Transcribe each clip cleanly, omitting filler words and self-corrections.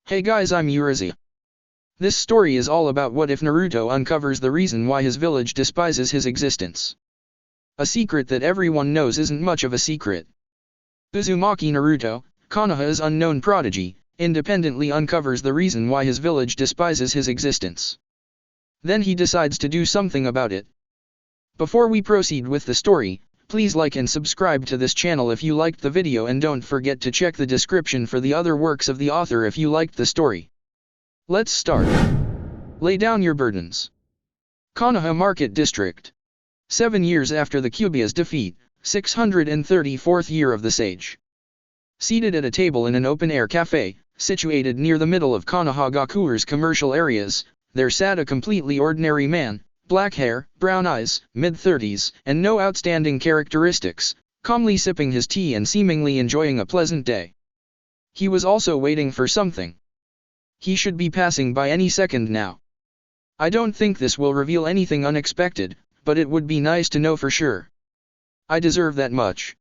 Hey guys, I'm Urizi. This story is all about what if Naruto uncovers the reason why his village despises his existence. A secret that everyone knows isn't much of a secret. Uzumaki Naruto, Konoha's unknown prodigy, independently uncovers the reason why his village despises his existence. Then he decides to do something about it. Before we proceed with the story, please like and subscribe to this channel if you liked the video, and don't forget to check the description for the other works of the author if you liked the story. Let's start. Lay down your burdens. Konoha Market District. 7 years after the Kyuubi's defeat, 634th year of the Sage. Seated at a table in an open-air cafe, situated near the middle of Konoha Gaku's commercial areas, there sat a completely ordinary man. Black hair, brown eyes, mid-30s, and no outstanding characteristics, calmly sipping his tea and seemingly enjoying a pleasant day. He was also waiting for something. He should be passing by any second now. I don't think this will reveal anything unexpected, but it would be nice to know for sure. I deserve that much.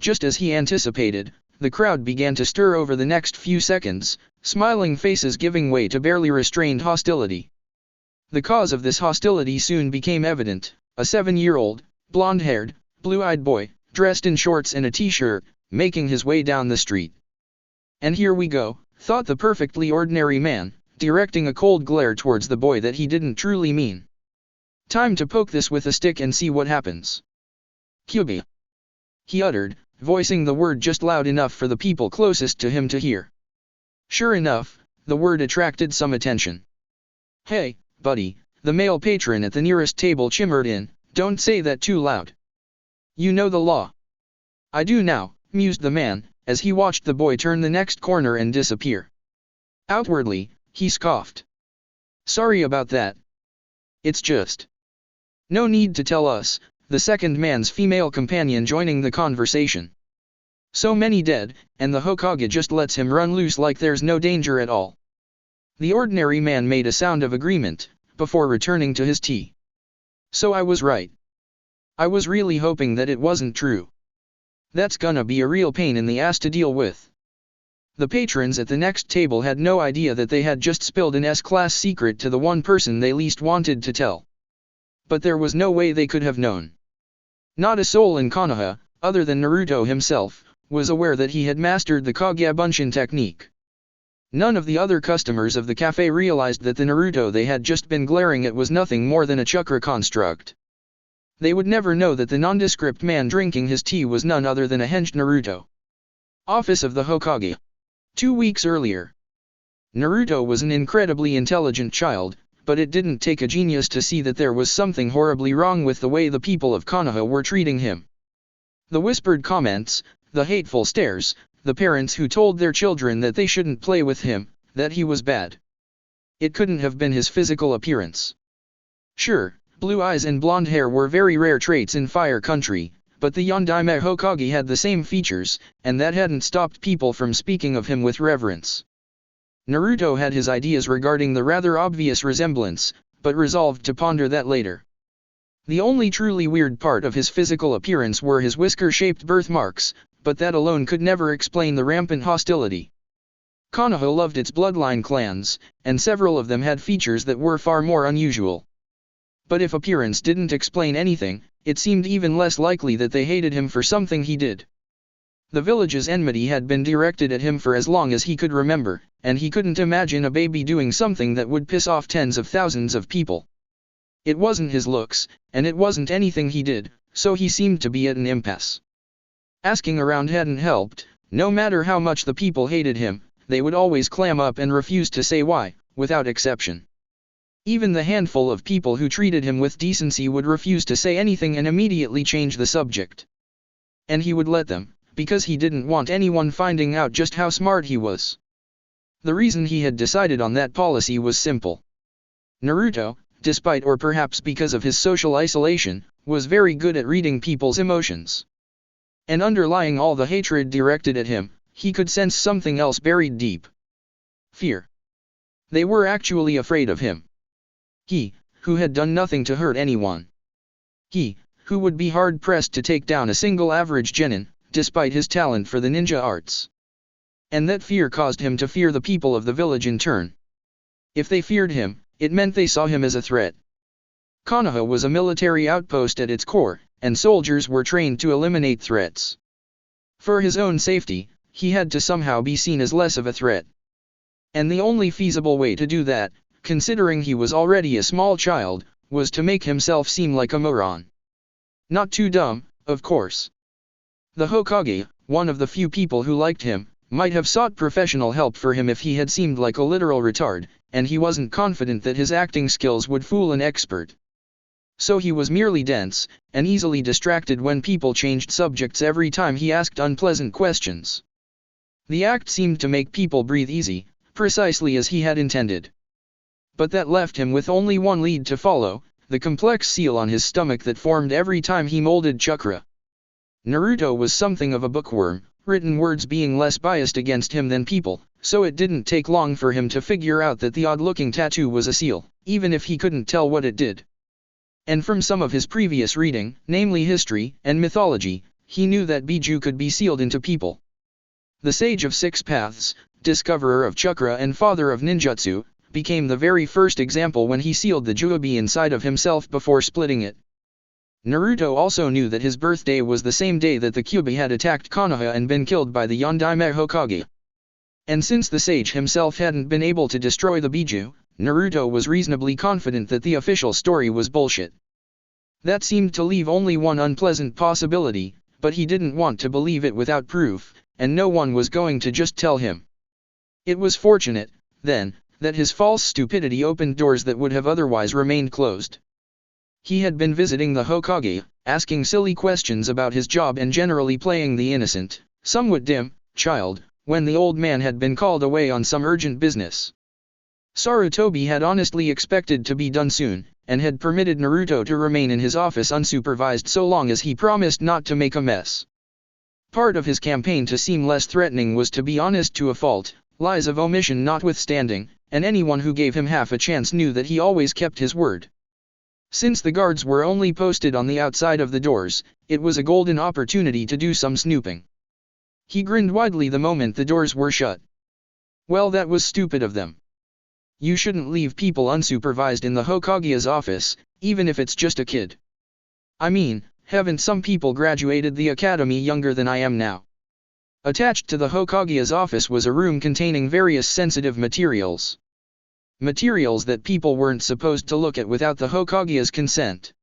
Just as he anticipated, the crowd began to stir over the next few seconds, smiling faces giving way to barely restrained hostility. The cause of this hostility soon became evident: a 7-year-old, blonde-haired, blue-eyed boy, dressed in shorts and a t-shirt, making his way down the street. And here we go, thought the perfectly ordinary man, directing a cold glare towards the boy that he didn't truly mean. Time to poke this with a stick and see what happens. Kyuubi, he uttered, voicing the word just loud enough for the people closest to him to hear. Sure enough, the word attracted some attention. Hey, buddy, the male patron at the nearest table chimed in, don't say that too loud. You know the law. I do now, mused the man, as he watched the boy turn the next corner and disappear. Outwardly, he scoffed. Sorry about that. It's just. No need to tell us, the second man's female companion joining the conversation. So many dead, and the Hokage just lets him run loose like there's no danger at all. The ordinary man made a sound of agreement, before returning to his tea. So I was right. I was really hoping that it wasn't true. That's gonna be a real pain in the ass to deal with. The patrons at the next table had no idea that they had just spilled an S-class secret to the one person they least wanted to tell. But there was no way they could have known. Not a soul in Konoha, other than Naruto himself, was aware that he had mastered the Kage Bunshin technique. None of the other customers of the cafe realized that the Naruto they had just been glaring at was nothing more than a chakra construct. They would never know that the nondescript man drinking his tea was none other than a henged Naruto. Office of the Hokage. 2 weeks earlier. Naruto was an incredibly intelligent child, but it didn't take a genius to see that there was something horribly wrong with the way the people of Konoha were treating him. The whispered comments, the hateful stares, the parents who told their children that they shouldn't play with him, that he was bad. It couldn't have been his physical appearance. Sure, blue eyes and blonde hair were very rare traits in Fire Country, but the Yondaime Hokage had the same features, and that hadn't stopped people from speaking of him with reverence. Naruto had his ideas regarding the rather obvious resemblance, but resolved to ponder that later. The only truly weird part of his physical appearance were his whisker-shaped birthmarks, but that alone could never explain the rampant hostility. Konoha loved its bloodline clans, and several of them had features that were far more unusual. But if appearance didn't explain anything, it seemed even less likely that they hated him for something he did. The village's enmity had been directed at him for as long as he could remember, and he couldn't imagine a baby doing something that would piss off tens of thousands of people. It wasn't his looks, and it wasn't anything he did, so he seemed to be at an impasse. Asking around hadn't helped. No matter how much the people hated him, they would always clam up and refuse to say why, without exception. Even the handful of people who treated him with decency would refuse to say anything and immediately change the subject. And he would let them, because he didn't want anyone finding out just how smart he was. The reason he had decided on that policy was simple. Naruto, despite or perhaps because of his social isolation, was very good at reading people's emotions. And underlying all the hatred directed at him, he could sense something else buried deep. Fear. They were actually afraid of him. He, who had done nothing to hurt anyone. He, who would be hard-pressed to take down a single average genin, despite his talent for the ninja arts. And that fear caused him to fear the people of the village in turn. If they feared him, it meant they saw him as a threat. Konoha was a military outpost at its core, and soldiers were trained to eliminate threats. For his own safety, he had to somehow be seen as less of a threat. And the only feasible way to do that, considering he was already a small child, was to make himself seem like a moron. Not too dumb, of course. The Hokage, one of the few people who liked him, might have sought professional help for him if he had seemed like a literal retard, and he wasn't confident that his acting skills would fool an expert. So he was merely dense, and easily distracted when people changed subjects every time he asked unpleasant questions. The act seemed to make people breathe easy, precisely as he had intended. But that left him with only one lead to follow, the complex seal on his stomach that formed every time he molded chakra. Naruto was something of a bookworm, written words being less biased against him than people, so it didn't take long for him to figure out that the odd-looking tattoo was a seal, even if he couldn't tell what it did. And from some of his previous reading, namely history and mythology, he knew that Biju could be sealed into people. The Sage of Six Paths, discoverer of chakra and father of ninjutsu, became the very first example when he sealed the Juobi inside of himself before splitting it. Naruto also knew that his birthday was the same day that the Kyuubi had attacked Konoha and been killed by the Yondaime Hokage. And since the sage himself hadn't been able to destroy the Biju, Naruto was reasonably confident that the official story was bullshit. That seemed to leave only one unpleasant possibility, but he didn't want to believe it without proof, and no one was going to just tell him. It was fortunate, then, that his false stupidity opened doors that would have otherwise remained closed. He had been visiting the Hokage, asking silly questions about his job and generally playing the innocent, somewhat dim, child, when the old man had been called away on some urgent business. Sarutobi had honestly expected to be done soon, and had permitted Naruto to remain in his office unsupervised so long as he promised not to make a mess. Part of his campaign to seem less threatening was to be honest to a fault, lies of omission notwithstanding, and anyone who gave him half a chance knew that he always kept his word. Since the guards were only posted on the outside of the doors, it was a golden opportunity to do some snooping. He grinned widely the moment the doors were shut. Well, that was stupid of them. You shouldn't leave people unsupervised in the Hokage's office, even if it's just a kid. I mean, haven't some people graduated the academy younger than I am now? Attached to the Hokage's office was a room containing various sensitive materials. Materials that people weren't supposed to look at without the Hokage's consent.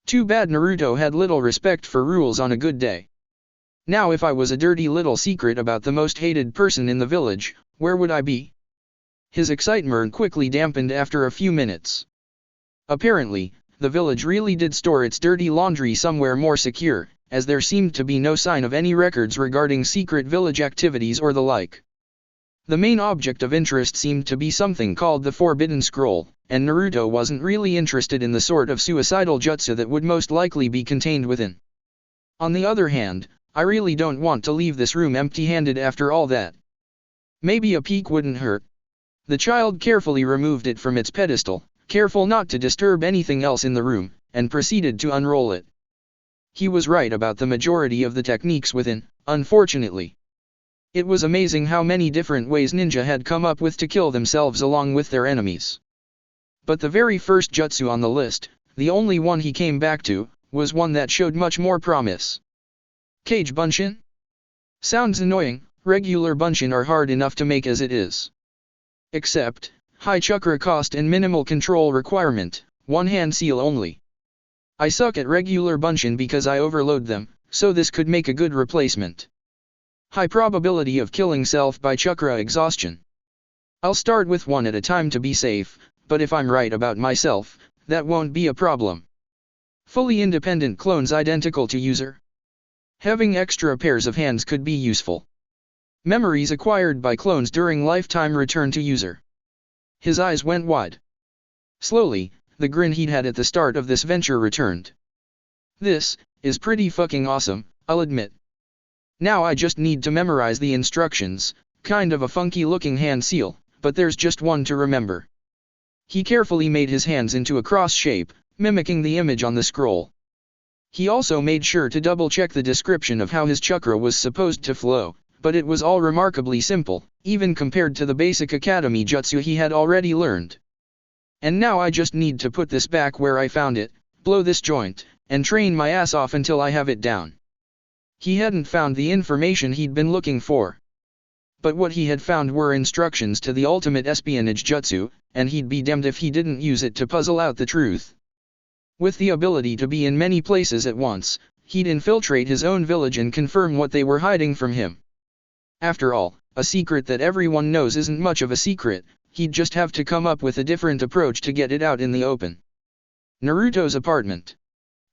Too bad Naruto had little respect for rules on a good day. Now if I was a dirty little secret about the most hated person in the village, where would I be? His excitement quickly dampened after a few minutes. Apparently, the village really did store its dirty laundry somewhere more secure, as there seemed to be no sign of any records regarding secret village activities or the like. The main object of interest seemed to be something called the Forbidden Scroll, and Naruto wasn't really interested in the sort of suicidal jutsu that would most likely be contained within. On the other hand, I really don't want to leave this room empty-handed after all that. Maybe a peek wouldn't hurt. The child carefully removed it from its pedestal, careful not to disturb anything else in the room, and proceeded to unroll it. He was right about the majority of the techniques within, unfortunately. It was amazing how many different ways ninja had come up with to kill themselves along with their enemies. But the very first jutsu on the list, the only one he came back to, was one that showed much more promise. Cage bunshin? Sounds annoying, regular bunshin are hard enough to make as it is. Except, high chakra cost and minimal control requirement, one hand seal only. I suck at regular bunshin because I overload them, so this could make a good replacement. High probability of killing self by chakra exhaustion. I'll start with one at a time to be safe, but if I'm right about myself, that won't be a problem. Fully independent clones identical to user. Having extra pairs of hands could be useful. Memories acquired by clones during lifetime return to user. His eyes went wide. Slowly, the grin he'd had at the start of this venture returned. This is pretty fucking awesome, I'll admit. Now I just need to memorize the instructions, kind of a funky looking hand seal, but there's just one to remember. He carefully made his hands into a cross shape, mimicking the image on the scroll. He also made sure to double check the description of how his chakra was supposed to flow, but it was all remarkably simple, even compared to the basic academy jutsu he had already learned. And now I just need to put this back where I found it, blow this joint, and train my ass off until I have it down. He hadn't found the information he'd been looking for. But what he had found were instructions to the ultimate espionage jutsu, and he'd be damned if he didn't use it to puzzle out the truth. With the ability to be in many places at once, he'd infiltrate his own village and confirm what they were hiding from him. After all, a secret that everyone knows isn't much of a secret, he'd just have to come up with a different approach to get it out in the open. Naruto's apartment.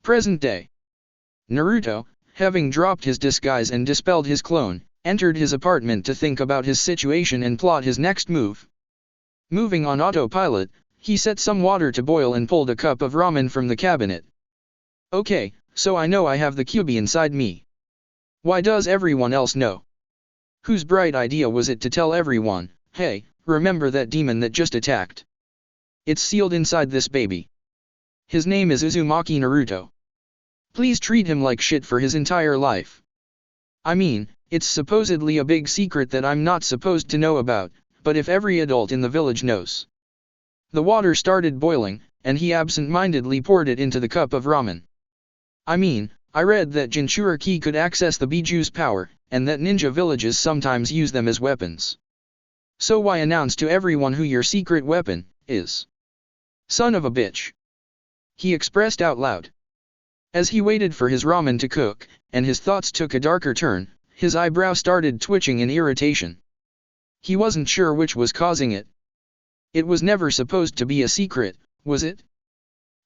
Present day. Naruto, having dropped his disguise and dispelled his clone, entered his apartment to think about his situation and plot his next move. Moving on autopilot, he set some water to boil and pulled a cup of ramen from the cabinet. Okay, so I know I have the Kyuubi inside me. Why does everyone else know? Whose bright idea was it to tell everyone, hey, remember that demon that just attacked? It's sealed inside this baby. His name is Uzumaki Naruto. Please treat him like shit for his entire life. I mean, it's supposedly a big secret that I'm not supposed to know about, but if every adult in the village knows. The water started boiling, and he absent-mindedly poured it into the cup of ramen. I mean, I read that Jinchuriki could access the Bijuu's power, and that ninja villages sometimes use them as weapons. So why announce to everyone who your secret weapon is? Son of a bitch. He expressed out loud. As he waited for his ramen to cook, and his thoughts took a darker turn, his eyebrow started twitching in irritation. He wasn't sure which was causing it. It was never supposed to be a secret, was it?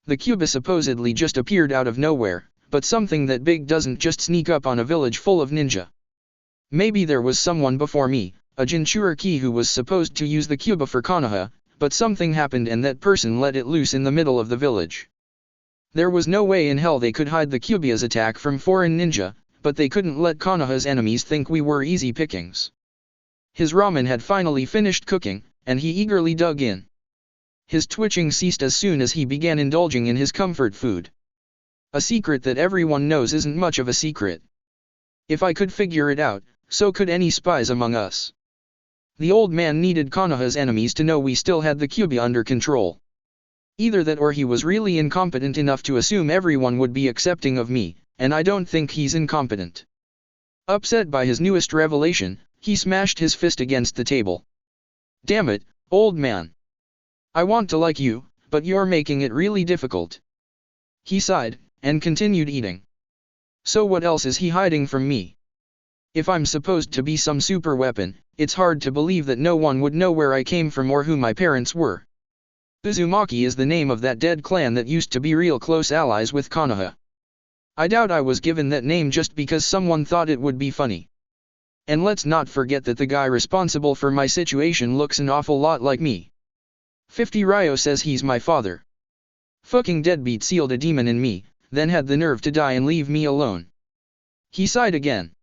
The Kyuubi supposedly just appeared out of nowhere, but something that big doesn't just sneak up on a village full of ninja. Maybe there was someone before me, a Jinchuriki who was supposed to use the Kyuubi for Konoha, but something happened and that person let it loose in the middle of the village. There was no way in hell they could hide the Kyuubi's attack from foreign ninja, but they couldn't let Konoha's enemies think we were easy pickings. His ramen had finally finished cooking, and he eagerly dug in. His twitching ceased as soon as he began indulging in his comfort food. A secret that everyone knows isn't much of a secret. If I could figure it out, so could any spies among us. The old man needed Konoha's enemies to know we still had the Kyuubi under control. Either that or he was really incompetent enough to assume everyone would be accepting of me, and I don't think he's incompetent. Upset by his newest revelation, he smashed his fist against the table. Damn it, old man. I want to like you, but you're making it really difficult. He sighed, and continued eating. So what else is he hiding from me? If I'm supposed to be some super weapon, it's hard to believe that no one would know where I came from or who my parents were. Uzumaki is the name of that dead clan that used to be real close allies with Konoha. I doubt I was given that name just because someone thought it would be funny. And let's not forget that the guy responsible for my situation looks an awful lot like me. 50 Ryo says he's my father. Fucking deadbeat sealed a demon in me, then had the nerve to die and leave me alone. He sighed again.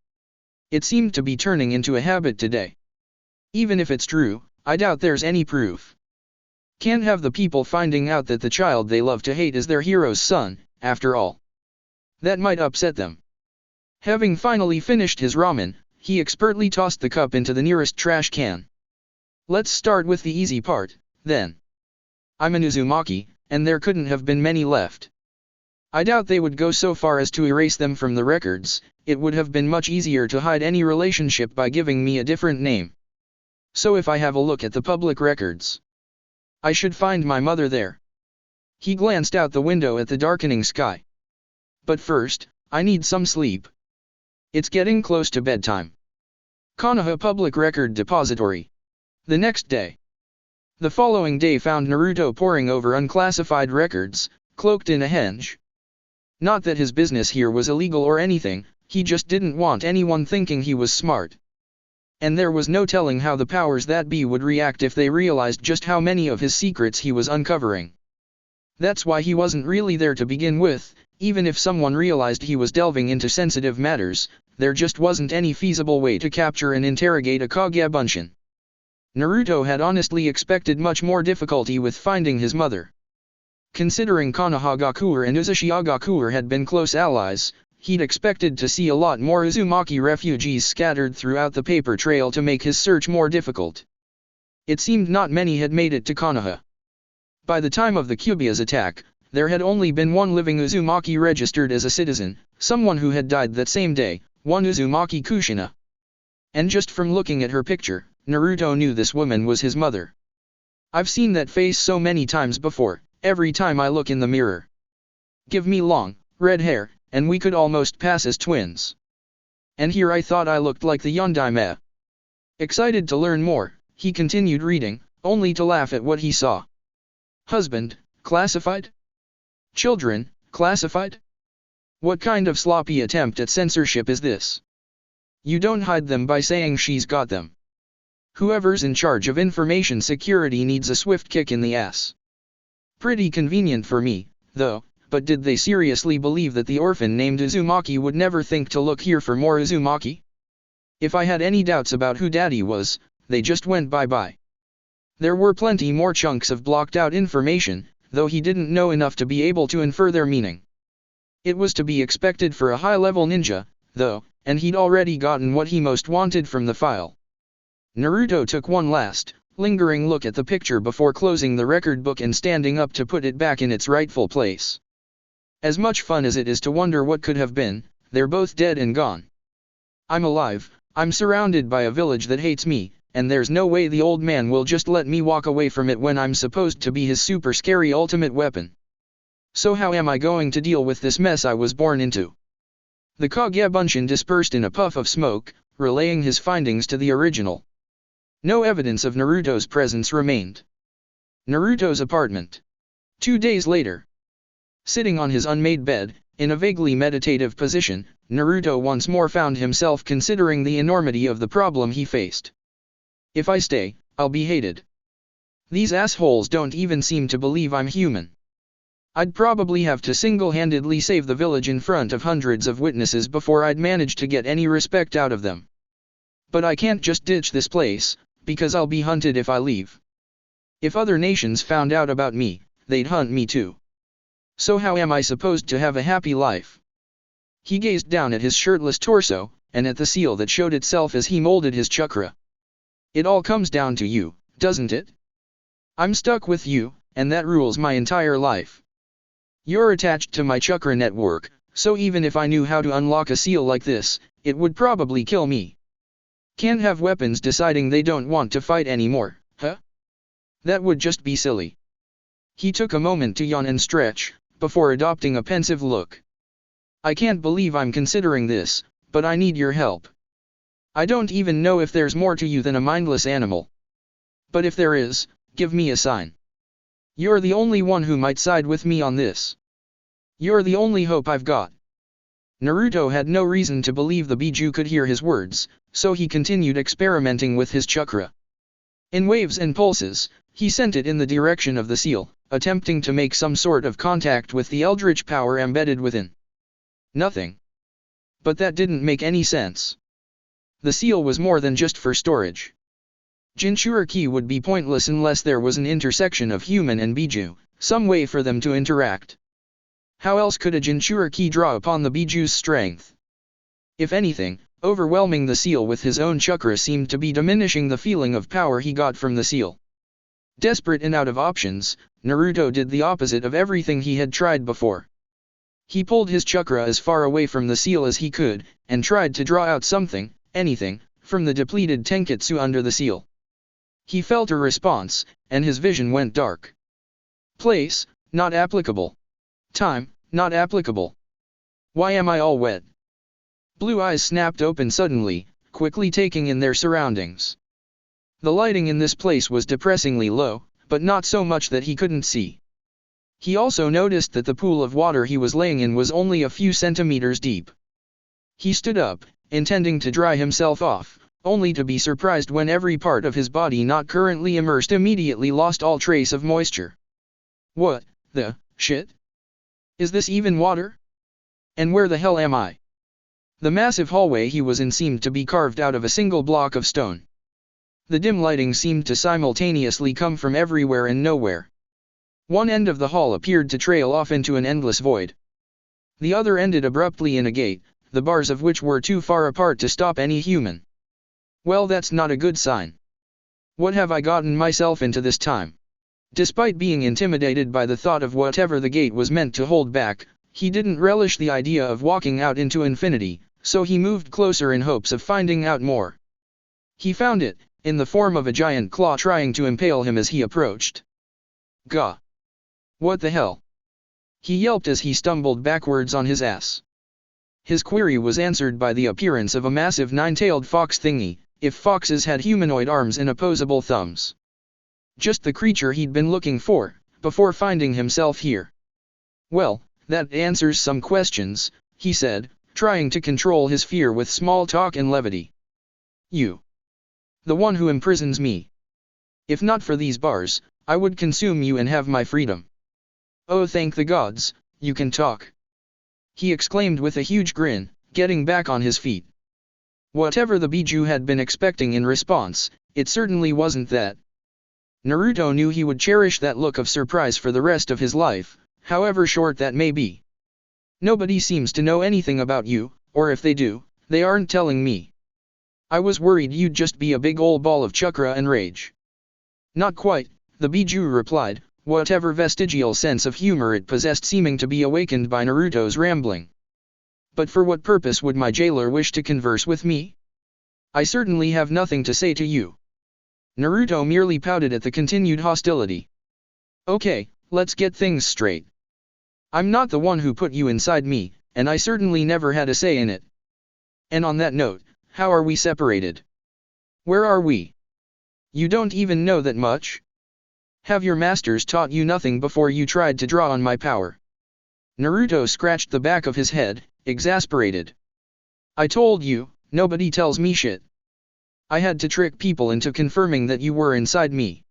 It seemed to be turning into a habit today. Even if it's true, I doubt there's any proof. Can't have the people finding out that the child they love to hate is their hero's son, after all. That might upset them. Having finally finished his ramen, he expertly tossed the cup into the nearest trash can. Let's start with the easy part, then. I'm an Uzumaki, and there couldn't have been many left. I doubt they would go so far as to erase them from the records. It would have been much easier to hide any relationship by giving me a different name. So if I have a look at the public records, I should find my mother there. He glanced out the window at the darkening sky. But first, I need some sleep. It's getting close to bedtime. Konoha Public Record Depository. The next day. The following day found Naruto poring over unclassified records, cloaked in a henge. Not that his business here was illegal or anything, he just didn't want anyone thinking he was smart. And there was no telling how the powers that be would react if they realized just how many of his secrets he was uncovering. That's why he wasn't really there to begin with. Even if someone realized he was delving into sensitive matters, there just wasn't any feasible way to capture and interrogate a Kagebunshin. Naruto had honestly expected much more difficulty with finding his mother. Considering Konoha Gakure and Uchiha Gakure had been close allies, he'd expected to see a lot more Uzumaki refugees scattered throughout the paper trail to make his search more difficult. It seemed not many had made it to Konoha. By the time of the Kyubia's attack, there had only been one living Uzumaki registered as a citizen, someone who had died that same day, one Uzumaki Kushina. And just from looking at her picture, Naruto knew this woman was his mother. I've seen that face so many times before, every time I look in the mirror. Give me long, red hair, and we could almost pass as twins. And here I thought I looked like the Yondaime. Excited to learn more, he continued reading, only to laugh at what he saw. Husband, classified? Children, classified? What kind of sloppy attempt at censorship is this? You don't hide them by saying she's got them. Whoever's in charge of information security needs a swift kick in the ass. Pretty convenient for me, though, but did they seriously believe that the orphan named Uzumaki would never think to look here for more Uzumaki? If I had any doubts about who Daddy was, they just went bye-bye. There were plenty more chunks of blocked-out information, though he didn't know enough to be able to infer their meaning. It was to be expected for a high-level ninja, though, and he'd already gotten what he most wanted from the file. Naruto took one last, lingering look at the picture before closing the record book and standing up to put it back in its rightful place. As much fun as it is to wonder what could have been, they're both dead and gone. I'm alive, I'm surrounded by a village that hates me, and there's no way the old man will just let me walk away from it when I'm supposed to be his super scary ultimate weapon. So how am I going to deal with this mess I was born into? The Kagebunshin dispersed in a puff of smoke, relaying his findings to the original. No evidence of Naruto's presence remained. Naruto's apartment. 2 days later. Sitting on his unmade bed, in a vaguely meditative position, Naruto once more found himself considering the enormity of the problem he faced. If I stay, I'll be hated. These assholes don't even seem to believe I'm human. I'd probably have to single-handedly save the village in front of hundreds of witnesses before I'd manage to get any respect out of them. But I can't just ditch this place, because I'll be hunted if I leave. If other nations found out about me, they'd hunt me too. So how am I supposed to have a happy life? He gazed down at his shirtless torso, and at the seal that showed itself as he molded his chakra. It all comes down to you, doesn't it? I'm stuck with you, and that rules my entire life. You're attached to my chakra network, so even if I knew how to unlock a seal like this, it would probably kill me. Can't have weapons deciding they don't want to fight anymore, huh? That would just be silly. He took a moment to yawn and stretch, before adopting a pensive look. I can't believe I'm considering this, but I need your help. I don't even know if there's more to you than a mindless animal. But if there is, give me a sign. You're the only one who might side with me on this. You're the only hope I've got. Naruto had no reason to believe the Biju could hear his words, so he continued experimenting with his chakra. In waves and pulses, he sent it in the direction of the seal, attempting to make some sort of contact with the eldritch power embedded within. Nothing. But that didn't make any sense. The seal was more than just for storage. Jinchuriki would be pointless unless there was an intersection of human and Biju, some way for them to interact. How else could a Jinchuriki draw upon the Biju's strength? If anything, overwhelming the seal with his own chakra seemed to be diminishing the feeling of power he got from the seal. Desperate and out of options, Naruto did the opposite of everything he had tried before. He pulled his chakra as far away from the seal as he could, and tried to draw out something, anything, from the depleted tenketsu under the seal. He felt a response, and his vision went dark. Place, not applicable. Time, not applicable. Why am I all wet? Blue eyes snapped open suddenly, quickly taking in their surroundings. The lighting in this place was depressingly low, but not so much that he couldn't see. He also noticed that the pool of water he was laying in was only a few centimeters deep. He stood up, intending to dry himself off, only to be surprised when every part of his body not currently immersed immediately lost all trace of moisture. What the shit? Is this even water? And where the hell am I? The massive hallway he was in seemed to be carved out of a single block of stone. The dim lighting seemed to simultaneously come from everywhere and nowhere. One end of the hall appeared to trail off into an endless void. The other ended abruptly in a gate, the bars of which were too far apart to stop any human. Well, that's not a good sign. What have I gotten myself into this time? Despite being intimidated by the thought of whatever the gate was meant to hold back, he didn't relish the idea of walking out into infinity, so he moved closer in hopes of finding out more. He found it, in the form of a giant claw trying to impale him as he approached. Gah! What the hell? He yelped as he stumbled backwards on his ass. His query was answered by the appearance of a massive nine-tailed fox thingy, if foxes had humanoid arms and opposable thumbs. Just the creature he'd been looking for, before finding himself here. Well, that answers some questions, he said, trying to control his fear with small talk and levity. You. The one who imprisons me. If not for these bars, I would consume you and have my freedom. Oh, thank the gods, you can talk. He exclaimed with a huge grin, getting back on his feet. Whatever the Biju had been expecting in response, it certainly wasn't that. Naruto knew he would cherish that look of surprise for the rest of his life, however short that may be. Nobody seems to know anything about you, or if they do, they aren't telling me. I was worried you'd just be a big old ball of chakra and rage. Not quite, the Biju replied, whatever vestigial sense of humor it possessed seeming to be awakened by Naruto's rambling. But for what purpose would my jailer wish to converse with me? I certainly have nothing to say to you. Naruto merely pouted at the continued hostility. Okay, let's get things straight. I'm not the one who put you inside me, and I certainly never had a say in it. And on that note, how are we separated? Where are we? You don't even know that much? Have your masters taught you nothing before you tried to draw on my power? Naruto scratched the back of his head, exasperated. I told you, nobody tells me shit. I had to trick people into confirming that you were inside me.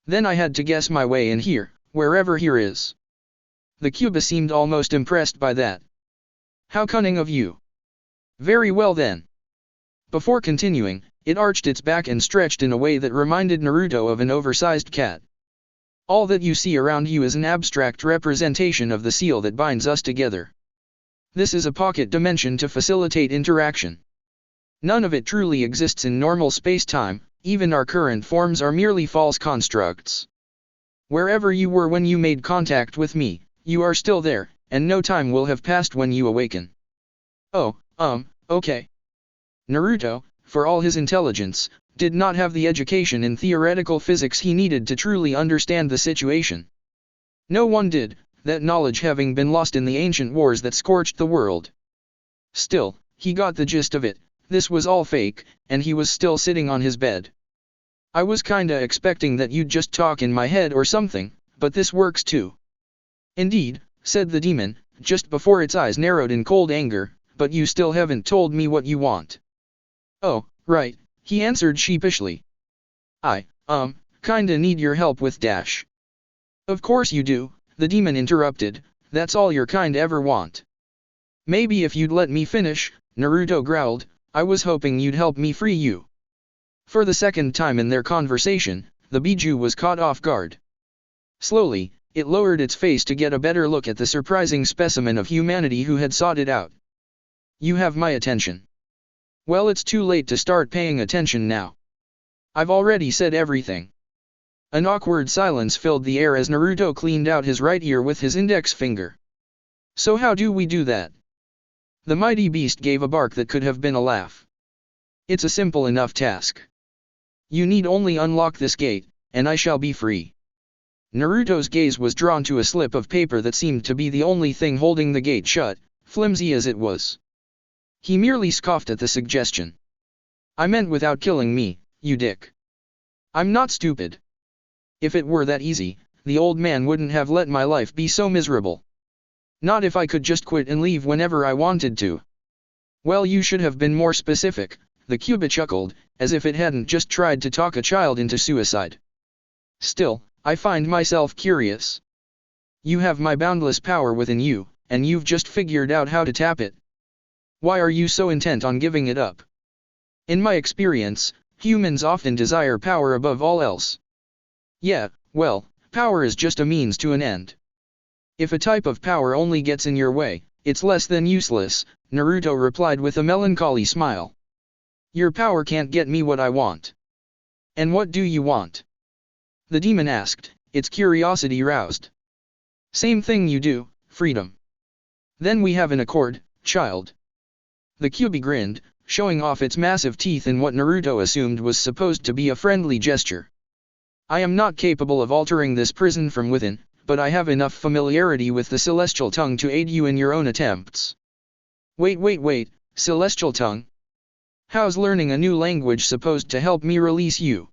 Then I had to guess my way in here, wherever here is. The Cuba seemed almost impressed by that. How cunning of you. Very well then. Before continuing, it arched its back and stretched in a way that reminded Naruto of an oversized cat. All that you see around you is an abstract representation of the seal that binds us together. This is a pocket dimension to facilitate interaction. None of it truly exists in normal space-time, even our current forms are merely false constructs. Wherever you were when you made contact with me, you are still there, and no time will have passed when you awaken. Oh, okay. Naruto, for all his intelligence, did not have the education in theoretical physics he needed to truly understand the situation. No one did, that knowledge having been lost in the ancient wars that scorched the world. Still, he got the gist of it. This was all fake, and he was still sitting on his bed. I was kinda expecting that you'd just talk in my head or something, but this works too. Indeed, said the demon, just before its eyes narrowed in cold anger, but you still haven't told me what you want. Oh, right, he answered sheepishly. I, kinda need your help with dash. Of course you do, the demon interrupted, that's all your kind ever want. Maybe if you'd let me finish, Naruto growled, I was hoping you'd help me free you. For the second time in their conversation, the Biju was caught off guard. Slowly, it lowered its face to get a better look at the surprising specimen of humanity who had sought it out. You have my attention. Well, it's too late to start paying attention now. I've already said everything. An awkward silence filled the air as Naruto cleaned out his right ear with his index finger. So how do we do that? The mighty beast gave a bark that could have been a laugh. It's a simple enough task. You need only unlock this gate, and I shall be free. Naruto's gaze was drawn to a slip of paper that seemed to be the only thing holding the gate shut, flimsy as it was. He merely scoffed at the suggestion. I meant without killing me, you dick. I'm not stupid. If it were that easy, the old man wouldn't have let my life be so miserable. Not if I could just quit and leave whenever I wanted to. Well, you should have been more specific, the Cuba chuckled, as if it hadn't just tried to talk a child into suicide. Still, I find myself curious. You have my boundless power within you, and you've just figured out how to tap it. Why are you so intent on giving it up? In my experience, humans often desire power above all else. Yeah, well, power is just a means to an end. If a type of power only gets in your way, It's less than useless, Naruto replied with a melancholy smile. Your power can't get me what I want. And what do you want? The demon asked, its curiosity roused. Same thing you do, freedom. Then we have an accord, child. The Kyuubi grinned, showing off its massive teeth in what Naruto assumed was supposed to be a friendly gesture. I am not capable of altering this prison from within, but I have enough familiarity with the celestial tongue to aid you in your own attempts. Wait, celestial tongue? How's learning a new language supposed to help me release you?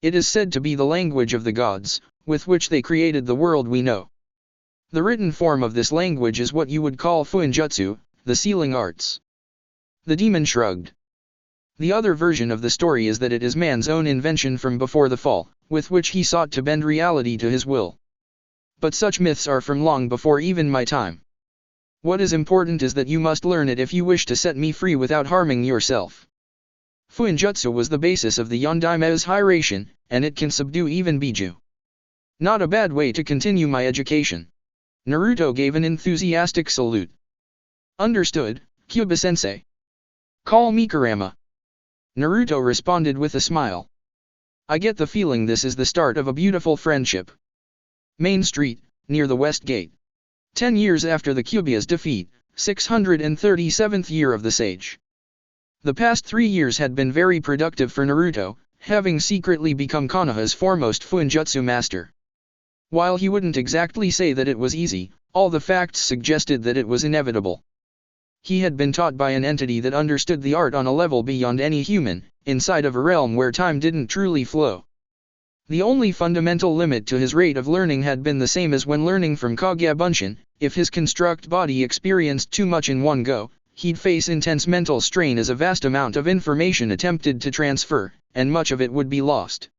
It is said to be the language of the gods, with which they created the world we know. The written form of this language is what you would call fuinjutsu, the sealing arts. The demon shrugged. The other version of the story is that it is man's own invention from before the fall, with which he sought to bend reality to his will. But such myths are from long before even my time. What is important is that you must learn it if you wish to set me free without harming yourself. Fuinjutsu was the basis of the Yondaime's Hiration, and it can subdue even Biju. Not a bad way to continue my education. Naruto gave an enthusiastic salute. Understood, Kyuubi-sensei. Call me Kurama. Naruto responded with a smile. I get the feeling this is the start of a beautiful friendship. Main Street, near the West Gate. 10 years after the Kyuubi's defeat, 637th year of the Sage. The past 3 years had been very productive for Naruto, having secretly become Konoha's foremost Fuinjutsu master. While he wouldn't exactly say that it was easy, all the facts suggested that it was inevitable. He had been taught by an entity that understood the art on a level beyond any human, inside of a realm where time didn't truly flow. The only fundamental limit to his rate of learning had been the same as when learning from Kage Bunshin. If his construct body experienced too much in one go, he'd face intense mental strain as a vast amount of information attempted to transfer, and much of it would be lost.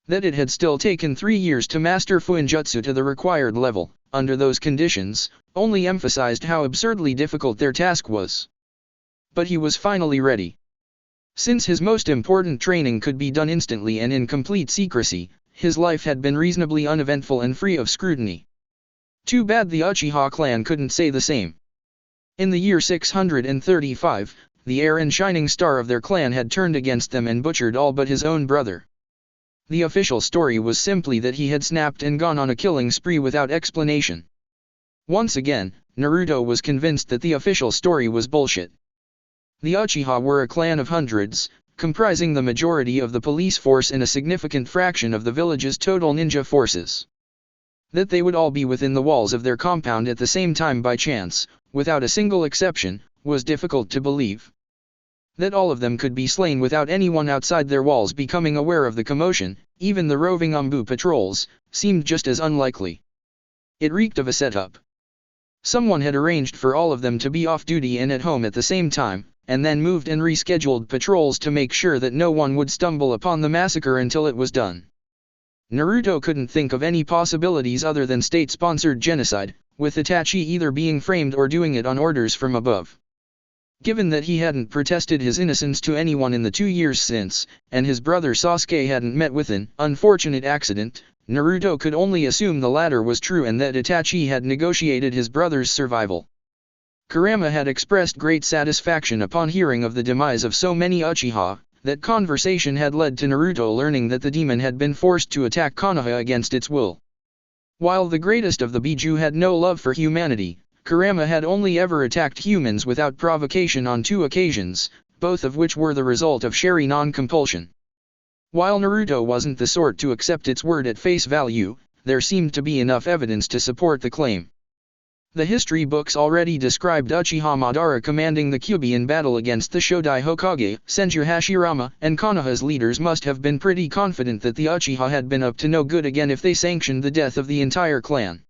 That it had still taken 3 years to master Fuinjutsu to the required level, under those conditions, only emphasized how absurdly difficult their task was. But he was finally ready. Since his most important training could be done instantly and in complete secrecy, his life had been reasonably uneventful and free of scrutiny. Too bad the Uchiha clan couldn't say the same. In the year 635, the heir and shining star of their clan had turned against them and butchered all but his own brother. The official story was simply that he had snapped and gone on a killing spree without explanation. Once again, Naruto was convinced that the official story was bullshit. The Uchiha were a clan of hundreds, comprising the majority of the police force and a significant fraction of the village's total ninja forces. That they would all be within the walls of their compound at the same time by chance, without a single exception, was difficult to believe. That all of them could be slain without anyone outside their walls becoming aware of the commotion, even the roving Umbu patrols, seemed just as unlikely. It reeked of a setup. Someone had arranged for all of them to be off duty and at home at the same time, and then moved and rescheduled patrols to make sure that no one would stumble upon the massacre until it was done. Naruto couldn't think of any possibilities other than state-sponsored genocide, with Itachi either being framed or doing it on orders from above. Given that he hadn't protested his innocence to anyone in the 2 years since, and his brother Sasuke hadn't met with an unfortunate accident, Naruto could only assume the latter was true and that Itachi had negotiated his brother's survival. Kurama had expressed great satisfaction upon hearing of the demise of so many Uchiha. That conversation had led to Naruto learning that the demon had been forced to attack Konoha against its will. While the greatest of the Biju had no love for humanity, Kurama had only ever attacked humans without provocation on 2 occasions, both of which were the result of Shari non-compulsion. While Naruto wasn't the sort to accept its word at face value, there seemed to be enough evidence to support the claim. The history books already described Uchiha Madara commanding the Kyuubi in battle against the Shodai Hokage. Senju Hashirama and Konoha's leaders must have been pretty confident that the Uchiha had been up to no good again if they sanctioned the death of the entire clan.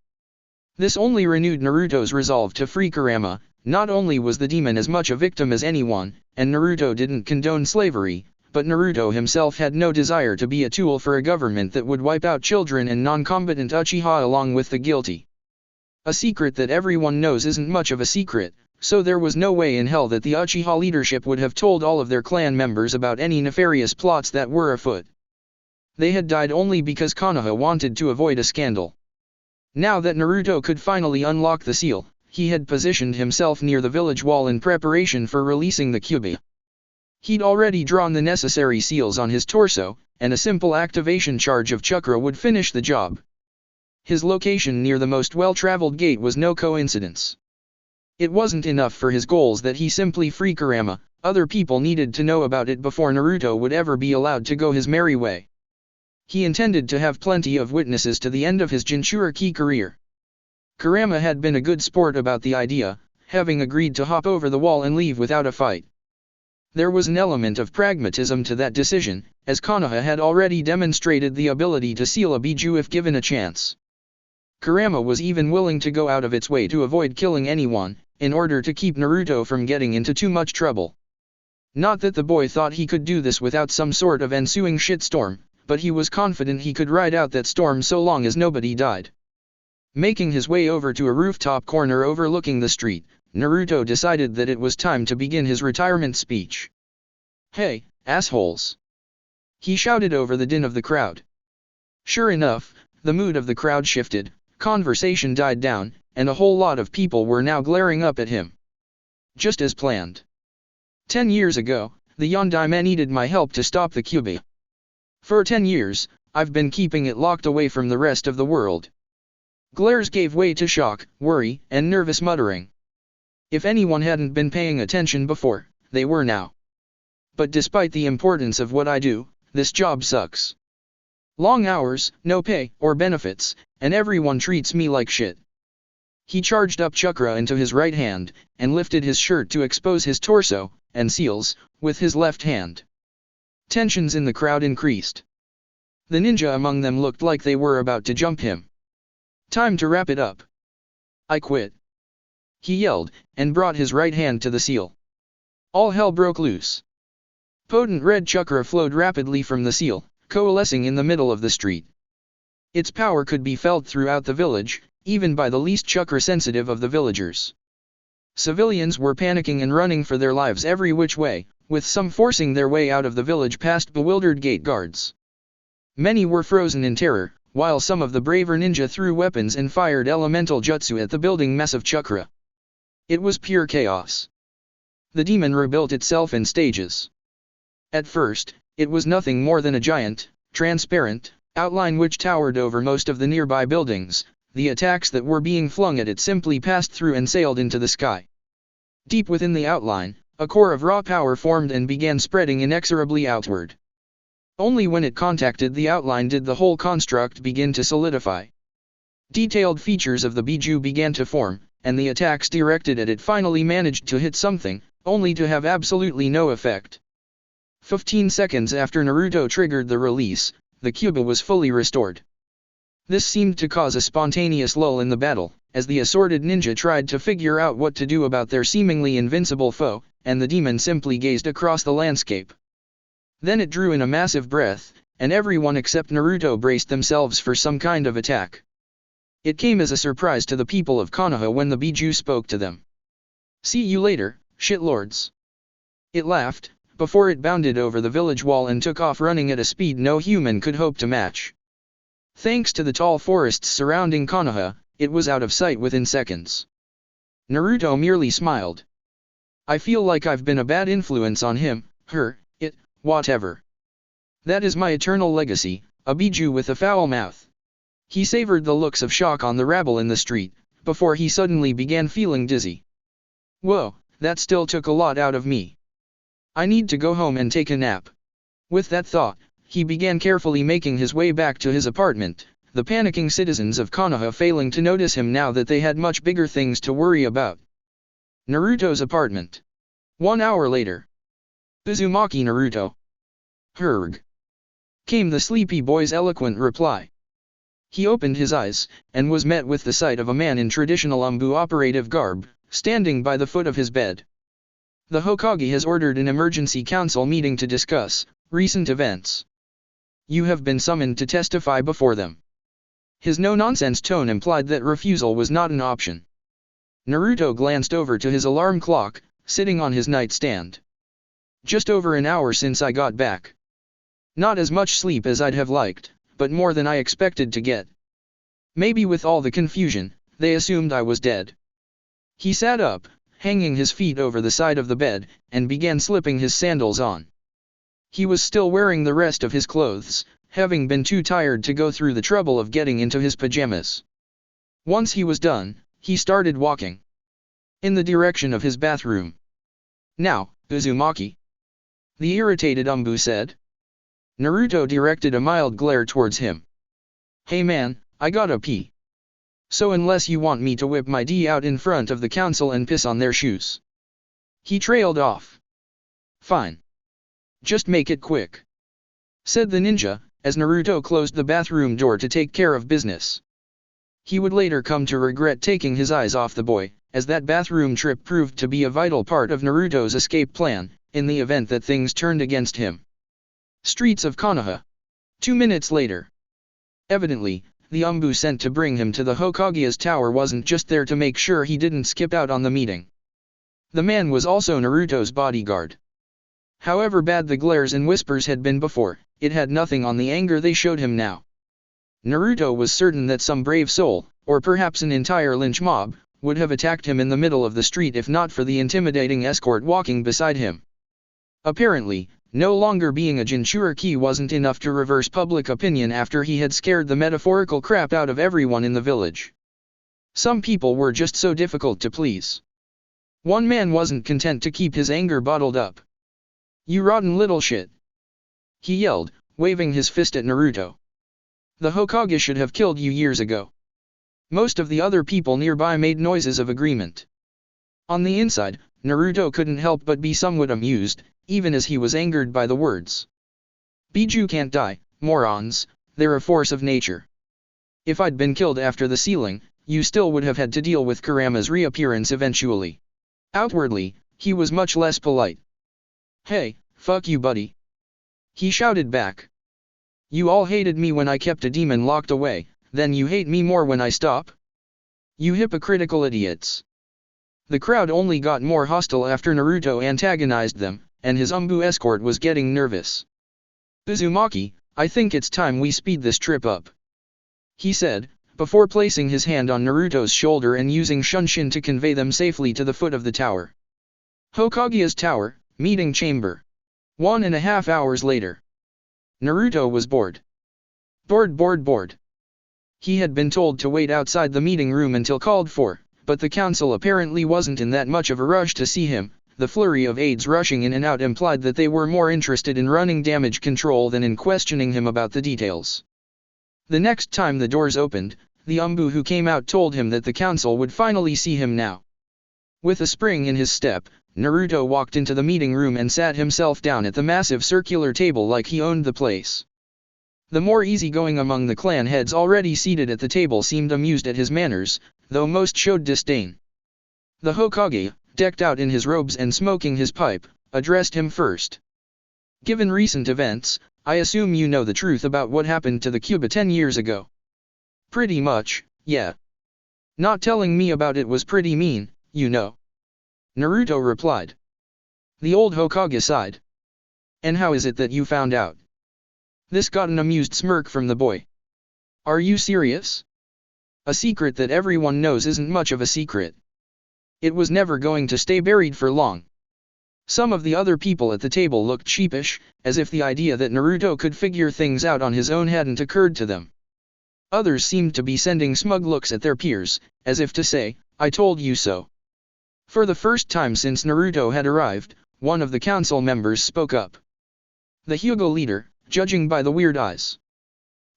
This only renewed Naruto's resolve to free Kurama. Not only was the demon as much a victim as anyone, and Naruto didn't condone slavery, but Naruto himself had no desire to be a tool for a government that would wipe out children and non-combatant Uchiha along with the guilty. A secret that everyone knows isn't much of a secret, so there was no way in hell that the Uchiha leadership would have told all of their clan members about any nefarious plots that were afoot. They had died only because Konoha wanted to avoid a scandal. Now that Naruto could finally unlock the seal, he had positioned himself near the village wall in preparation for releasing the Kyubi. He'd already drawn the necessary seals on his torso, and a simple activation charge of chakra would finish the job. His location near the most well-traveled gate was no coincidence. It wasn't enough for his goals that he simply free Kurama, other people needed to know about it before Naruto would ever be allowed to go his merry way. He intended to have plenty of witnesses to the end of his Jinchuriki career. Kurama had been a good sport about the idea, having agreed to hop over the wall and leave without a fight. There was an element of pragmatism to that decision, as Konoha had already demonstrated the ability to seal a Biju if given a chance. Kurama was even willing to go out of its way to avoid killing anyone, in order to keep Naruto from getting into too much trouble. Not that the boy thought he could do this without some sort of ensuing shitstorm, but he was confident he could ride out that storm so long as nobody died. Making his way over to a rooftop corner overlooking the street, Naruto decided that it was time to begin his retirement speech. "Hey, assholes!" he shouted over the din of the crowd. Sure enough, the mood of the crowd shifted, conversation died down, and a whole lot of people were now glaring up at him. Just as planned. 10 years ago, the Yondai men needed my help to stop the Kyubi. For 10 years, I've been keeping it locked away from the rest of the world. Glares gave way to shock, worry, and nervous muttering. If anyone hadn't been paying attention before, they were now. But despite the importance of what I do, this job sucks. Long hours, no pay or benefits, and everyone treats me like shit. He charged up chakra into his right hand, and lifted his shirt to expose his torso, and seals, with his left hand. Tensions in the crowd increased. The ninja among them looked like they were about to jump him. Time to wrap it up. I quit. He yelled, and brought his right hand to the seal. All hell broke loose. Potent red chakra flowed rapidly from the seal, coalescing in the middle of the street. Its power could be felt throughout the village, even by the least chakra-sensitive of the villagers. Civilians were panicking and running for their lives every which way, with some forcing their way out of the village past bewildered gate guards. Many were frozen in terror, while some of the braver ninja threw weapons and fired elemental jutsu at the building mess of chakra. It was pure chaos. The demon rebuilt itself in stages. At first, it was nothing more than a giant, transparent, outline which towered over most of the nearby buildings. The attacks that were being flung at it simply passed through and sailed into the sky. Deep within the outline, a core of raw power formed and began spreading inexorably outward. Only when it contacted the outline did the whole construct begin to solidify. Detailed features of the Biju began to form, and the attacks directed at it finally managed to hit something, only to have absolutely no effect. 15 seconds after Naruto triggered the release, the Kyubi was fully restored. This seemed to cause a spontaneous lull in the battle, as the assorted ninja tried to figure out what to do about their seemingly invincible foe, and the demon simply gazed across the landscape. Then it drew in a massive breath, and everyone except Naruto braced themselves for some kind of attack. It came as a surprise to the people of Konoha when the Biju spoke to them. "See you later, shitlords." It laughed, before it bounded over the village wall and took off running at a speed no human could hope to match. Thanks to the tall forests surrounding Konoha, it was out of sight within seconds. Naruto merely smiled. "I feel like I've been a bad influence on him, her, it, whatever. That is my eternal legacy, a Biju with a foul mouth." He savored the looks of shock on the rabble in the street, before he suddenly began feeling dizzy. "Whoa, that still took a lot out of me. I need to go home and take a nap." With that thought, he began carefully making his way back to his apartment, the panicking citizens of Konoha failing to notice him now that they had much bigger things to worry about. Naruto's apartment. 1 hour later. "Uzumaki Naruto." "Herg," came the sleepy boy's eloquent reply. He opened his eyes, and was met with the sight of a man in traditional Umbu operative garb, standing by the foot of his bed. "The Hokage has ordered an emergency council meeting to discuss recent events. You have been summoned to testify before them." His no-nonsense tone implied that refusal was not an option. Naruto glanced over to his alarm clock, sitting on his nightstand. "Just over an hour since I got back. Not as much sleep as I'd have liked, but more than I expected to get. Maybe with all the confusion, they assumed I was dead." He sat up, hanging his feet over the side of the bed, and began slipping his sandals on. He was still wearing the rest of his clothes, having been too tired to go through the trouble of getting into his pajamas. Once he was done, he started walking in the direction of his bathroom. "Now, Uzumaki," the irritated Umbu said. Naruto directed a mild glare towards him. "Hey man, I gotta pee. So unless you want me to whip my D out in front of the council and piss on their shoes." He trailed off. "Fine. Just make it quick," said the ninja, as Naruto closed the bathroom door to take care of business. He would later come to regret taking his eyes off the boy, as that bathroom trip proved to be a vital part of Naruto's escape plan, in the event that things turned against him. Streets of Konoha. 2 minutes later. Evidently, the Umbu sent to bring him to the Hokage's tower wasn't just there to make sure he didn't skip out on the meeting. The man was also Naruto's bodyguard. However bad the glares and whispers had been before, it had nothing on the anger they showed him now. Naruto was certain that some brave soul, or perhaps an entire lynch mob, would have attacked him in the middle of the street if not for the intimidating escort walking beside him. Apparently, no longer being a Jinchuriki wasn't enough to reverse public opinion after he had scared the metaphorical crap out of everyone in the village. Some people were just so difficult to please. One man wasn't content to keep his anger bottled up. "You rotten little shit!" he yelled, waving his fist at Naruto. "The Hokage should have killed you years ago." Most of the other people nearby made noises of agreement. On the inside, Naruto couldn't help but be somewhat amused, even as he was angered by the words. "Biju can't die, morons, they're a force of nature. If I'd been killed after the sealing, you still would have had to deal with Kurama's reappearance eventually." Outwardly, he was much less polite. "Hey, fuck you buddy," he shouted back. "You all hated me when I kept a demon locked away, then you hate me more when I stop? You hypocritical idiots." The crowd only got more hostile after Naruto antagonized them, and his Umbu escort was getting nervous. "Uzumaki, I think it's time we speed this trip up," he said, before placing his hand on Naruto's shoulder and using Shunshin to convey them safely to the foot of the tower. Hokage's tower, meeting chamber. 1.5 hours later. Naruto was bored. Bored. He had been told to wait outside the meeting room until called for, but the council apparently wasn't in that much of a rush to see him. The flurry of aides rushing in and out implied that they were more interested in running damage control than in questioning him about the details. The next time the doors opened, the Umbu who came out told him that the council would finally see him now. With a spring in his step, Naruto walked into the meeting room and sat himself down at the massive circular table like he owned the place. The more easygoing among the clan heads already seated at the table seemed amused at his manners, though most showed disdain. The Hokage, decked out in his robes and smoking his pipe, addressed him first. "Given recent events, I assume you know the truth about what happened to the Cuba 10 years ago." "Pretty much, yeah. Not telling me about it was pretty mean, you know," Naruto replied. The old Hokage sighed. "And how is it that you found out?" This got an amused smirk from the boy. "Are you serious? A secret that everyone knows isn't much of a secret. It was never going to stay buried for long." Some of the other people at the table looked sheepish, as if the idea that Naruto could figure things out on his own hadn't occurred to them. Others seemed to be sending smug looks at their peers, as if to say, "I told you so." For the first time since Naruto had arrived, one of the council members spoke up. The Hyuga leader, judging by the weird eyes.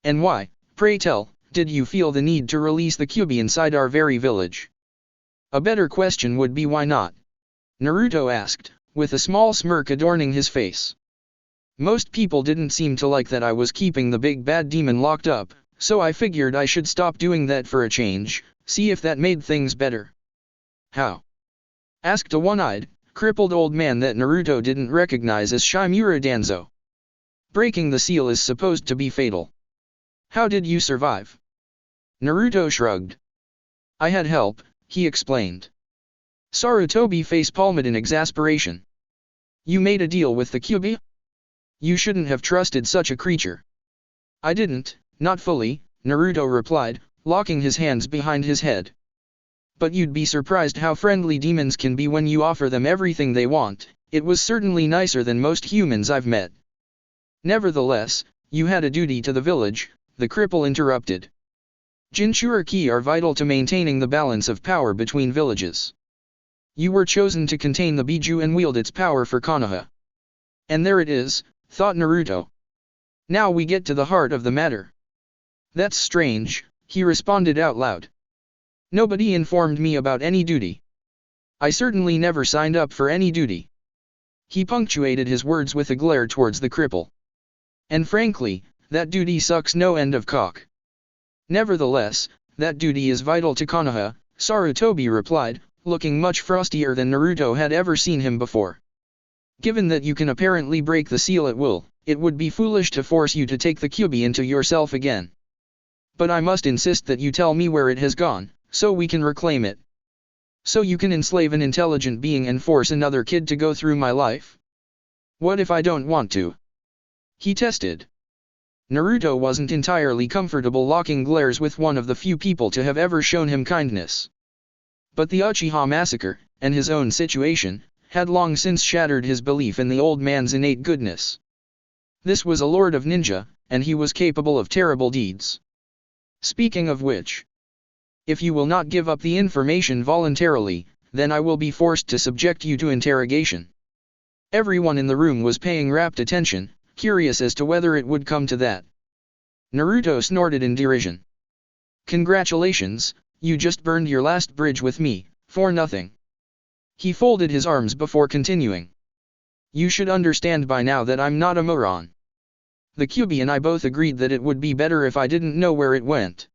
"And why, pray tell, did you feel the need to release the Kyubi inside our very village?" "A better question would be why not?" Naruto asked, with a small smirk adorning his face. "Most people didn't seem to like that I was keeping the big bad demon locked up, so I figured I should stop doing that for a change, see if that made things better." "How?" asked a one-eyed, crippled old man that Naruto didn't recognize as Shimura Danzo. "Breaking the seal is supposed to be fatal. How did you survive?" Naruto shrugged. "I had help," he explained. Sarutobi face-palmed in exasperation. "You made a deal with the Kyubi? You shouldn't have trusted such a creature." "I didn't, not fully," Naruto replied, locking his hands behind his head. But you'd be surprised how friendly demons can be when you offer them everything they want. It was certainly nicer than most humans I've met. Nevertheless, you had a duty to the village, the cripple interrupted. Jinchuriki are vital to maintaining the balance of power between villages. You were chosen to contain the Biju and wield its power for Konoha. And there it is, thought Naruto. Now we get to the heart of the matter. That's strange, he responded out loud. Nobody informed me about any duty. I certainly never signed up for any duty. He punctuated his words with a glare towards the cripple. And frankly, that duty sucks no end of cock. Nevertheless, that duty is vital to Konoha, Sarutobi replied, looking much frostier than Naruto had ever seen him before. Given that you can apparently break the seal at will, it would be foolish to force you to take the Kyuubi into yourself again. But I must insist that you tell me where it has gone, so we can reclaim it. So you can enslave an intelligent being and force another kid to go through my life? What if I don't want to? He tested. Naruto wasn't entirely comfortable locking glares with one of the few people to have ever shown him kindness. But the Uchiha massacre, and his own situation, had long since shattered his belief in the old man's innate goodness. This was a lord of ninja, and he was capable of terrible deeds. Speaking of which, if you will not give up the information voluntarily, then I will be forced to subject you to interrogation. Everyone in the room was paying rapt attention, curious as to whether it would come to that. Naruto snorted in derision. Congratulations, you just burned your last bridge with me, for nothing. He folded his arms before continuing. You should understand by now that I'm not a moron. The Kyuubi and I both agreed that it would be better if I didn't know where it went.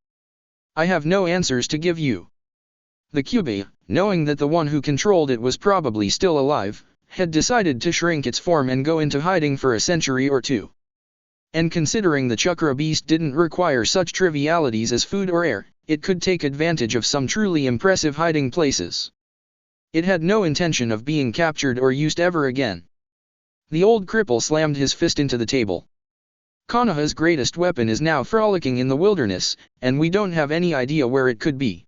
I have no answers to give you. The Kyuubi, knowing that the one who controlled it was probably still alive, had decided to shrink its form and go into hiding for a century or two. And considering the Chakra beast didn't require such trivialities as food or air, it could take advantage of some truly impressive hiding places. It had no intention of being captured or used ever again. The old cripple slammed his fist into the table. Konoha's greatest weapon is now frolicking in the wilderness, and we don't have any idea where it could be.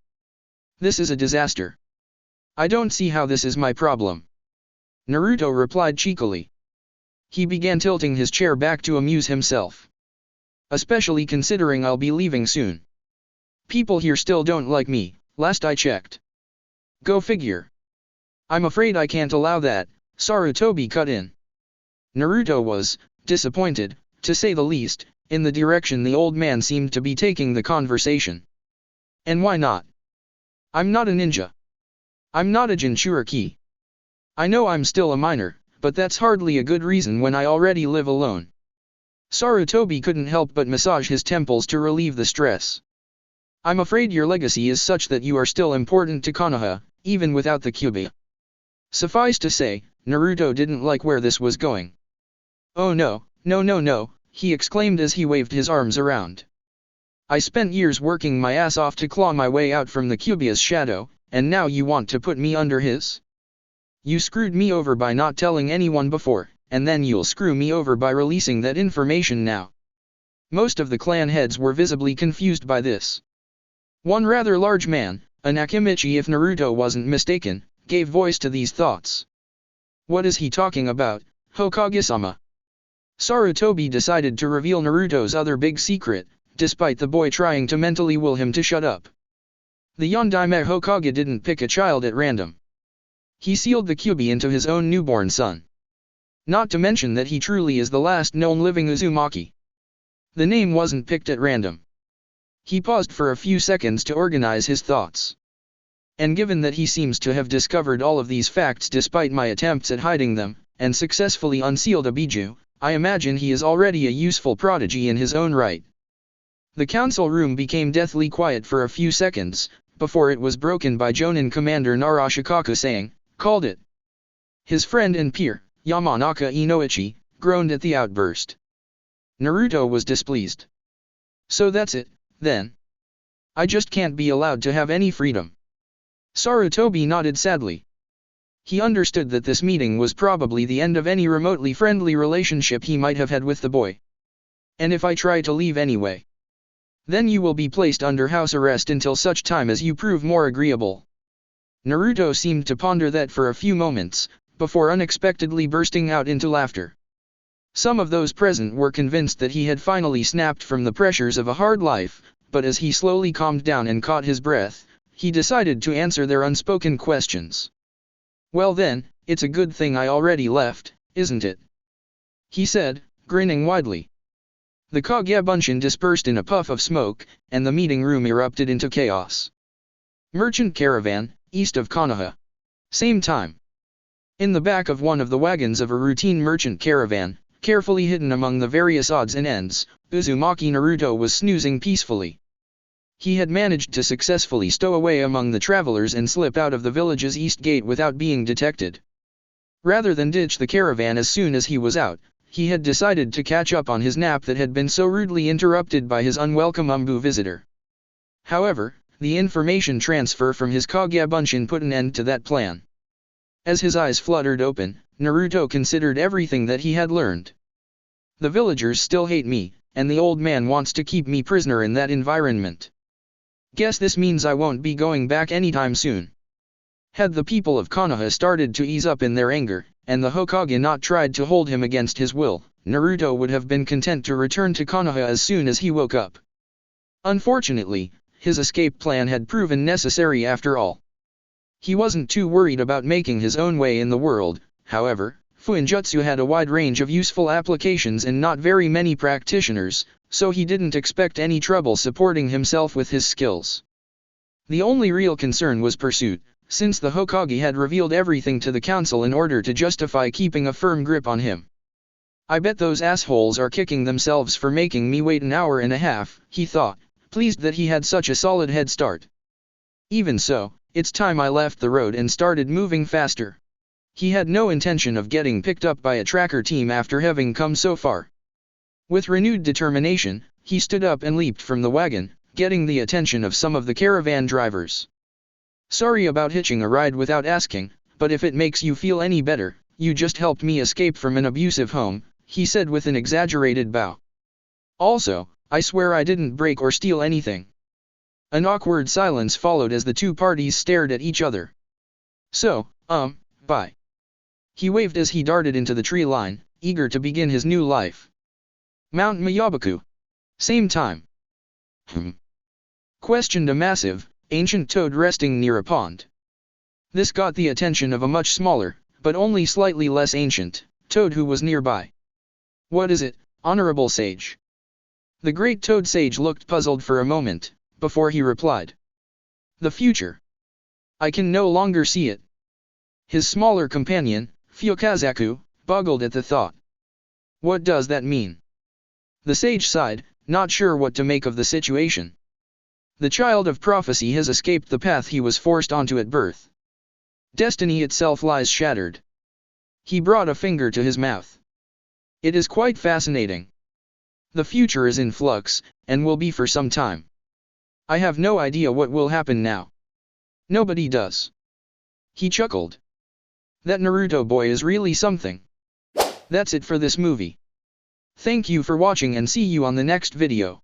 This is a disaster. I don't see how this is my problem. Naruto replied cheekily. He began tilting his chair back to amuse himself. Especially considering I'll be leaving soon. People here still don't like me, last I checked. Go figure. I'm afraid I can't allow that, Sarutobi cut in. Naruto was disappointed, to say the least, in the direction the old man seemed to be taking the conversation. And why not? I'm not a ninja. I'm not a Jinchuriki. I know I'm still a minor, but that's hardly a good reason when I already live alone. Sarutobi couldn't help but massage his temples to relieve the stress. I'm afraid your legacy is such that you are still important to Konoha, even without the Kyuubi. Suffice to say, Naruto didn't like where this was going. Oh no, no, he exclaimed as he waved his arms around. I spent years working my ass off to claw my way out from the Kyuubi's shadow, and now you want to put me under his? You screwed me over by not telling anyone before, and then you'll screw me over by releasing that information now. Most of the clan heads were visibly confused by this. One rather large man, an Akimichi if Naruto wasn't mistaken, gave voice to these thoughts. What is he talking about, Hokage-sama? Sarutobi decided to reveal Naruto's other big secret, despite the boy trying to mentally will him to shut up. The Yondaime Hokage didn't pick a child at random. He sealed the Kyuubi into his own newborn son. Not to mention that he truly is the last known living Uzumaki. The name wasn't picked at random. He paused for a few seconds to organize his thoughts. And given that he seems to have discovered all of these facts despite my attempts at hiding them, and successfully unsealed a Biju, I imagine he is already a useful prodigy in his own right. The council room became deathly quiet for a few seconds, before it was broken by Jonin Commander Narashikaku saying, "Called it." His friend and peer, Yamanaka Inoichi, groaned at the outburst. Naruto was displeased. So that's it, then. I just can't be allowed to have any freedom. Sarutobi nodded sadly. He understood that this meeting was probably the end of any remotely friendly relationship he might have had with the boy. And if I try to leave anyway, then you will be placed under house arrest until such time as you prove more agreeable. Naruto seemed to ponder that for a few moments, before unexpectedly bursting out into laughter. Some of those present were convinced that he had finally snapped from the pressures of a hard life, but as he slowly calmed down and caught his breath, he decided to answer their unspoken questions. "Well then, it's a good thing I already left, isn't it?" he said, grinning widely. The Kagebunshin dispersed in a puff of smoke, and the meeting room erupted into chaos. Merchant caravan, east of Konoha. Same time. In the back of one of the wagons of a routine merchant caravan, carefully hidden among the various odds and ends, Uzumaki Naruto was snoozing peacefully. He had managed to successfully stow away among the travelers and slip out of the village's east gate without being detected. Rather than ditch the caravan as soon as he was out, he had decided to catch up on his nap that had been so rudely interrupted by his unwelcome Umbu visitor. However, the information transfer from his Kagebunshin put an end to that plan. As his eyes fluttered open, Naruto considered everything that he had learned. The villagers still hate me, and the old man wants to keep me prisoner in that environment. Guess this means I won't be going back anytime soon. Had the people of Konoha started to ease up in their anger, and the Hokage not tried to hold him against his will, Naruto would have been content to return to Konoha as soon as he woke up. Unfortunately, his escape plan had proven necessary after all. He wasn't too worried about making his own way in the world, however. Fuinjutsu had a wide range of useful applications and not very many practitioners, so he didn't expect any trouble supporting himself with his skills. The only real concern was pursuit, since the Hokage had revealed everything to the council in order to justify keeping a firm grip on him. "I bet those assholes are kicking themselves for making me wait an hour and a half," he thought, pleased that he had such a solid head start. Even so, it's time I left the road and started moving faster. He had no intention of getting picked up by a tracker team after having come so far. With renewed determination, he stood up and leaped from the wagon, getting the attention of some of the caravan drivers. "Sorry about hitching a ride without asking, but if it makes you feel any better, you just helped me escape from an abusive home," he said with an exaggerated bow. "Also, I swear I didn't break or steal anything." An awkward silence followed as the two parties stared at each other. "So, bye." He waved as he darted into the tree line, eager to begin his new life. Mount Miyabuku. Same time. Questioned a massive, ancient toad resting near a pond. This got the attention of a much smaller, but only slightly less ancient, toad who was nearby. "What is it, honorable sage?" The great toad sage looked puzzled for a moment, before he replied. "The future. I can no longer see it." His smaller companion, Fukazaku, boggled at the thought. "What does that mean?" The sage sighed, not sure what to make of the situation. The child of prophecy has escaped the path he was forced onto at birth. Destiny itself lies shattered. He brought a finger to his mouth. "It is quite fascinating. The future is in flux, and will be for some time. I have no idea what will happen now. Nobody does." He chuckled. That Naruto boy is really something. That's it for this movie. Thank you for watching and see you on the next video.